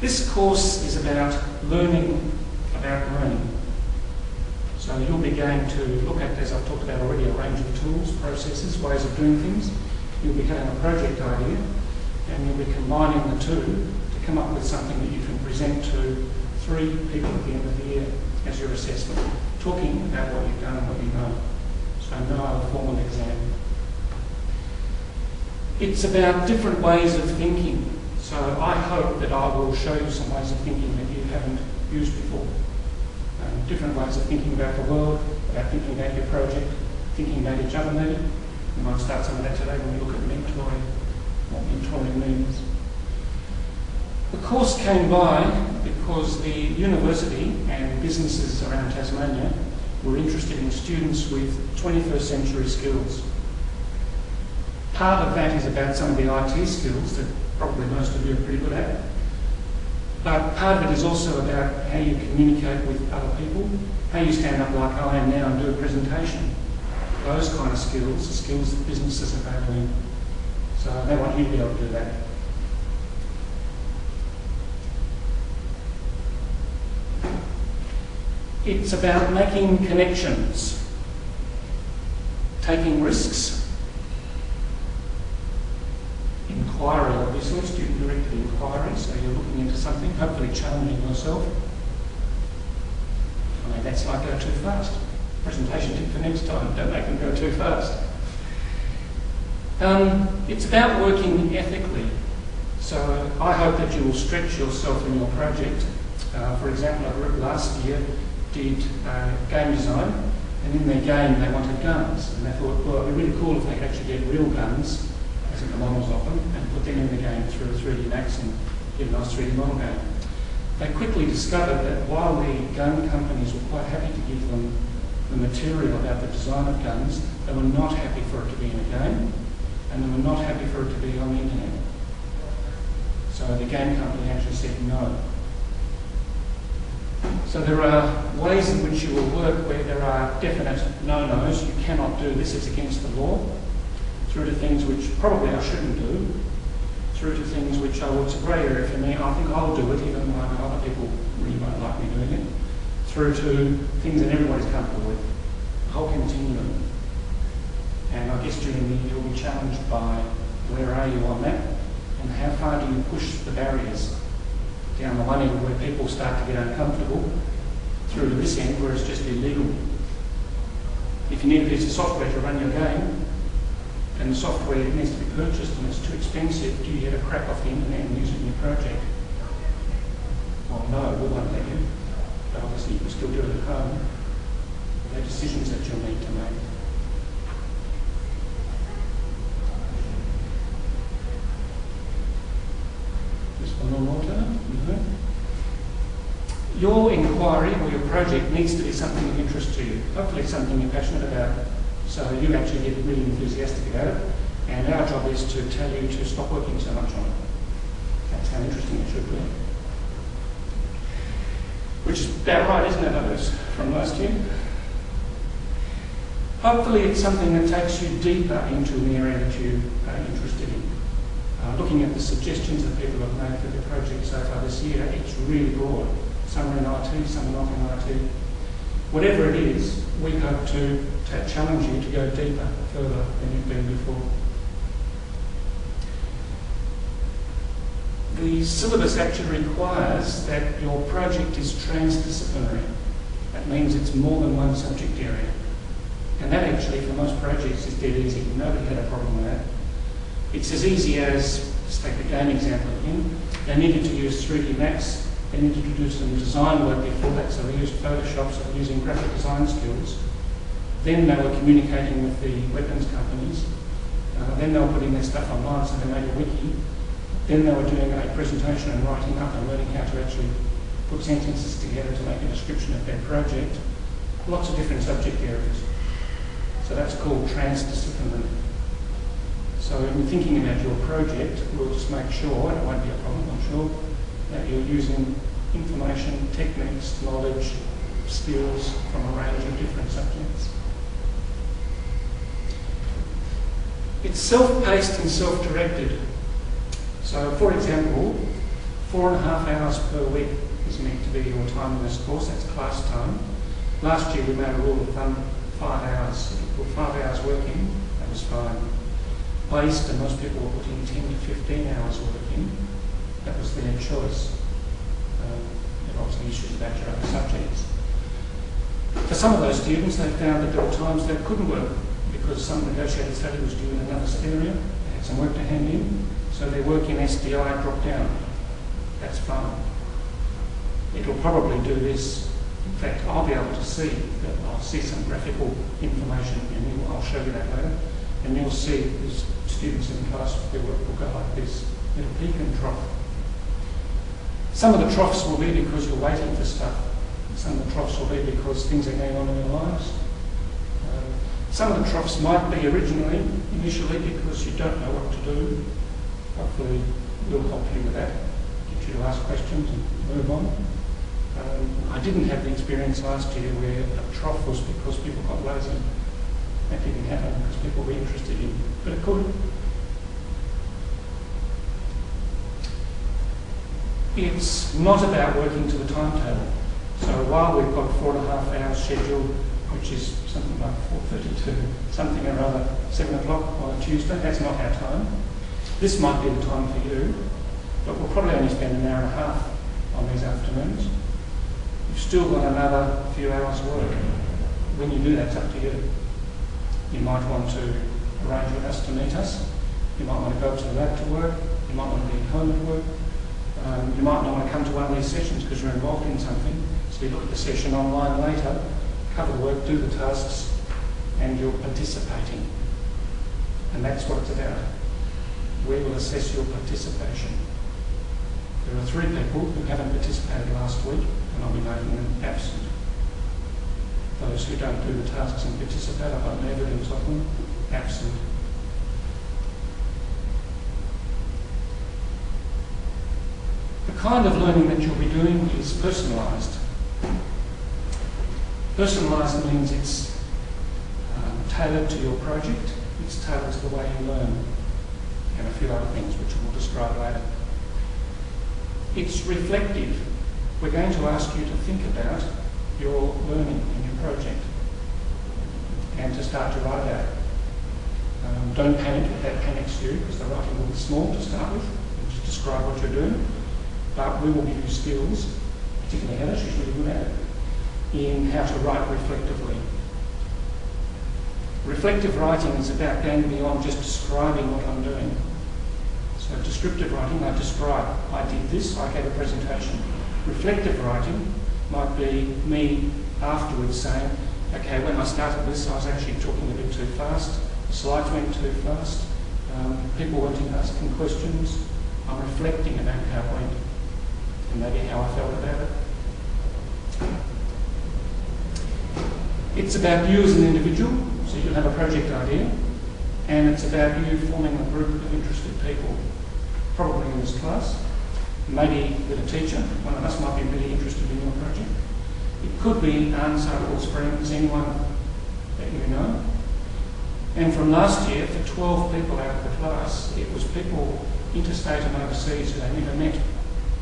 This course is about learning about learning. So you'll be going to look at, as I've talked about already, a range of tools, processes, ways of doing things. You'll be having a project idea, and you'll be combining the two to come up with something that you can present to 3 people at the end of the year as your assessment, talking about what you've done and what you know. So no other formal exam. It's about different ways of thinking. So I hope that I will show you some ways of thinking that you haven't used before. Different ways of thinking about the world, about thinking about your project, thinking about each other maybe. We might start some of that today when we look at mentoring, what mentoring means. The course came by because the university and businesses around Tasmania were interested in students with 21st century skills. Part of that is about some of the IT skills that probably most of you are pretty good at. But part of it is also about how you communicate with other people, how you stand up like I am now and do a presentation. Those kind of skills, the skills that businesses are valuing. So they want you to be able to do that. It's about making connections, taking risks, inquiry, obviously, student-directed inquiry, so you're looking into something, hopefully challenging yourself. I mean, let's not go too fast. Presentation tip for next time, don't make them go too fast. It's about working ethically. So I hope that you will stretch yourself in your project. For example, a group last year did game design, and in their game they wanted guns. And they thought, well, it'd be really cool if they could actually get real guns, as in the models of them, and put them in the game through 3D Max and get a nice 3D model game. They quickly discovered that while the gun companies were quite happy to give them the material about the design of guns, they were not happy for it to be in a game, and they were not happy for it to be on the internet. So the game company actually said no. So there are ways in which you will work where there are definite no-nos. You cannot do this, it's against the law, through to things which probably I shouldn't do, through to things which, oh, it's a grey area for me, I think I'll do it, even though I know other people really won't like me doing it, through to things that everybody's comfortable with, the whole continuum. And I guess during the year you'll be challenged by where are you on that, and how far do you push the barriers down the one end where people start to get uncomfortable, through to this end where it's just illegal. If you need a piece of software to run your game, and the software needs to be purchased and it's too expensive, do you get a crack off the internet and use it in your project? Well, no, we won't let you. But obviously you can still do it at home. They're decisions that you'll need to make. Just one more time. Your inquiry or your project needs to be something of interest to you. Hopefully it's something you're passionate about. So you actually get really enthusiastic about it, and our job is to tell you to stop working so much on it. That's how interesting it should be. Which is about right, isn't it, others, from last year? Hopefully it's something that takes you deeper into an area that you are interested in. Looking at the suggestions that people have made for the project so far this year, it's really broad. Some are in IT, some are not in IT. Whatever it is, we hope to challenge you to go deeper, further than you've been before. The syllabus actually requires that your project is transdisciplinary. That means it's more than one subject area. And that actually, for most projects, is dead easy. Nobody had a problem with that. It's as easy as, let's take the game example again, they needed to use 3D Max. They needed to do some design work before that, so they used Photoshop, so they're using graphic design skills. Then they were communicating with the weapons companies. Then they were putting their stuff online, so they made a wiki. Then they were doing a presentation and writing up and learning how to actually put sentences together to make a description of their project. Lots of different subject areas. So that's called transdisciplinary. So when you're thinking about your project, we'll just make sure, and it won't be a problem, I'm sure, that you're using information, techniques, knowledge, skills from a range of different subjects. It's self-paced and self-directed. So, for example, 4.5 hours per week is meant to be your time in this course. That's class time. Last year we made a rule of thumb 5 hours. If you put 5 hours working, that was fine. By Easter, most people were putting 10 to 15 hours working. That was their choice. There are obviously issues about your other subjects. For some of those students, they found that there were times they couldn't work because some negotiated study was due in another area. They had some work to hand in, so their work in SDI dropped down. That's fine. It'll probably do this. In fact, I'll be able to see that I'll see some graphical information, and I'll show you that later. And you'll see the students in class, their work will go like this. It'll peak and trough. Some of the troughs will be because you're waiting for stuff. Some of the troughs will be because things are going on in your lives. Some of the troughs might be initially because you don't know what to do. Hopefully we'll help you with that, get you to ask questions and move on. I didn't have the experience last year where a trough was because people got lazy. That didn't happen because people were interested in, but it could. It's not about working to the timetable. So while we've got 4.5 hours scheduled, which is something like 4:30 to something or other, 7 o'clock on a Tuesday, that's not our time. This might be the time for you, but we'll probably only spend an hour and a half on these afternoons. You've still got another few hours work. When you do that, it's up to you. You might want to arrange with us to meet us. You might want to go to the lab to work. You might want to be at home at work. You might not want to come to one of these sessions because you're involved in something. So you look at the session online later, cover the work, do the tasks, and you're participating. And that's what it's about. We will assess your participation. There are 3 people who haven't participated last week, and I'll be making them absent. Those who don't do the tasks and participate, I've got no evidence of them, absent. The kind of learning that you'll be doing is personalised. Personalised means it's tailored to your project, it's tailored to the way you learn, and a few other things which we'll describe later. It's reflective. We're going to ask you to think about your learning in your project and to start to write about it. Don't panic if that panics you, because the writing will be small to start with, and just describe what you're doing. But we will give you skills, particularly Heather, she's really good at it, in how to write reflectively. Reflective writing is about going beyond just describing what I'm doing. So descriptive writing, I describe, I did this, I gave a presentation. Reflective writing might be me afterwards saying, okay, when I started this, I was actually talking a bit too fast, the slides went too fast, people weren't asking questions. I'm reflecting about how it went and maybe how I felt about it. It's about you as an individual, so you'll have a project idea, and it's about you forming a group of interested people, probably in this class, maybe with a teacher. One of us might be really interested in your project. It could be aunts, uncles, friends, anyone that you know. And from last year, for 12 people out of the class, it was people interstate and overseas who they never met,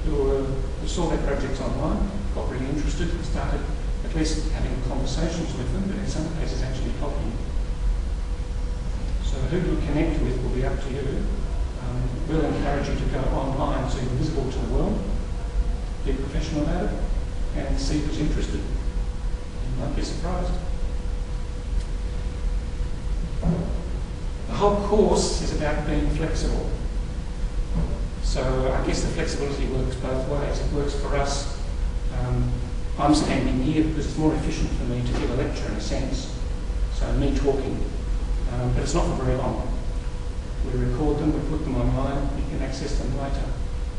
who saw their projects online, got really interested, and started at least having conversations with them, but in some cases actually helping. So who you connect with will be up to you. We'll encourage you to go online so you're visible to the world, be professional about it, and see who's interested. You might be surprised. The whole course is about being flexible. So I guess the flexibility works both ways. It works for us. I'm standing here because it's more efficient for me to give a lecture in a sense. So me talking, but it's not for very long. We record them, we put them online, you can access them later.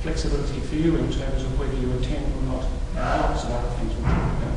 Flexibility for you in terms of whether you attend or not, and lots of other things we'll talk about.